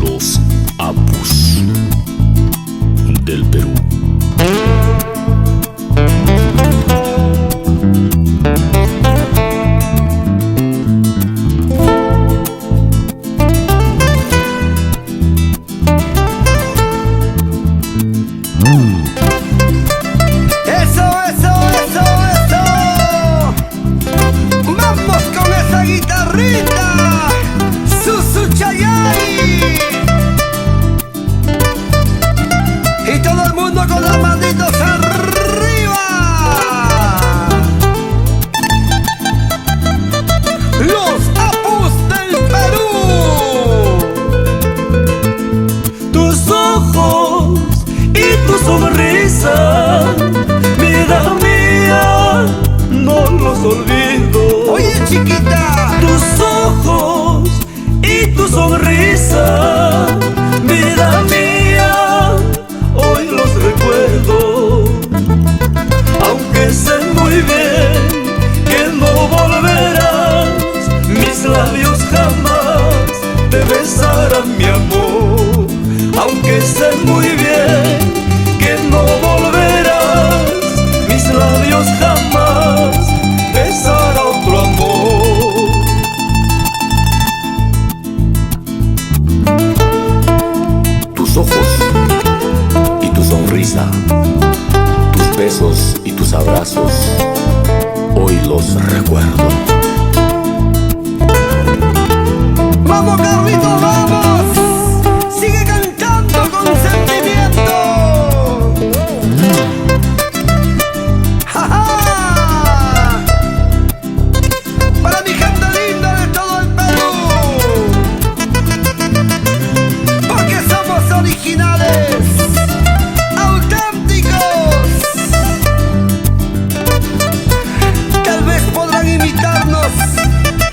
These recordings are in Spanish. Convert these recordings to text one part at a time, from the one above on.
Los Apus del Perú. Y todo el mundo con las manitos arriba. Los Apus del Perú. Tus ojos y tu sonrisa, vida mía, no los olvido. Oye, chiquita, tus ojos y tu sonrisa, vida mía, hoy los recuerdo. Aunque sé muy bien que no volverás, mis labios jamás te besarán, mi amor. Aunque sé muy bien que no volverás, mis labios jamás besarán otro amor. Tus ojos y tu sonrisa, tus besos y tus abrazos, hoy los recuerdo. vamos Carlitos, vamos. Sigue cantando con sentimiento. ¡Ja, ja! Para mi gente linda de todo el Perú, porque somos originales, auténticos. Tal vez podrán imitarnos,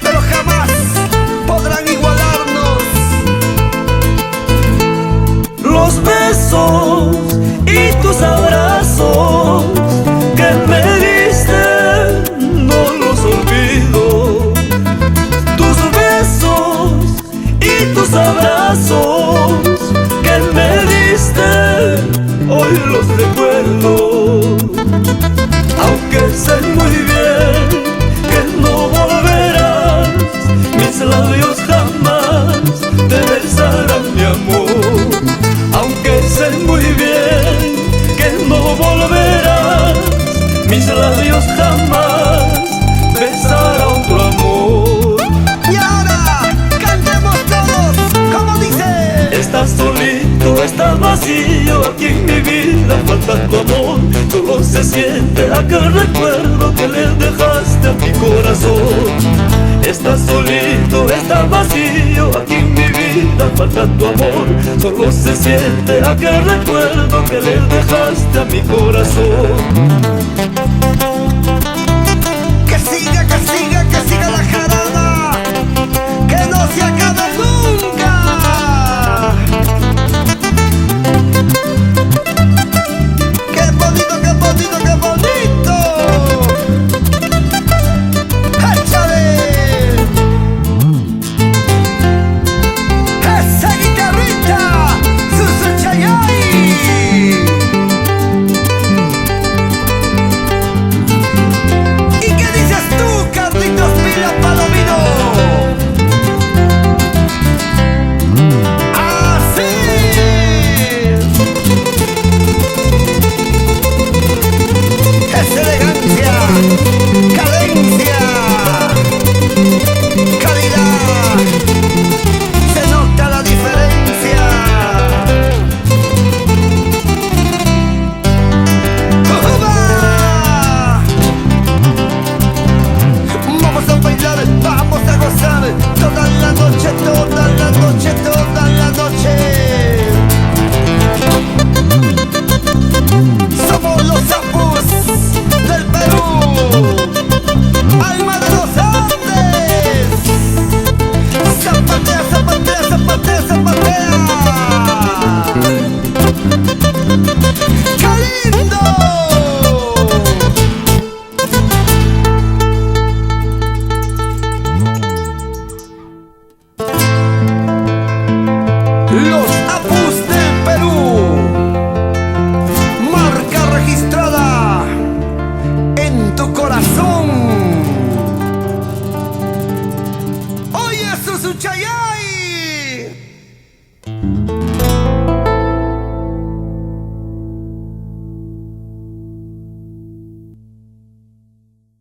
pero jamás podrán igualarnos. Los besos y tus abrazos que me diste, no los olvido. Tus besos y tus abrazos que me diste, hoy los recuerdo. Aunque sé muy bien que no volverás, mis labios jamás te besarán, mi amor. Aunque sé muy bien que no volverás, mis labios jamás besarán otro amor. Y ahora cantemos todos, como dice. Estás solito, estás vacío, aquí en mi vida falta tu amor. Solo se siente aquel recuerdo que le dejaste a mi corazón. Estás solito, estás vacío, aquí en mi vida falta tu amor. Solo se siente aquel recuerdo que le dejaste a mi corazón.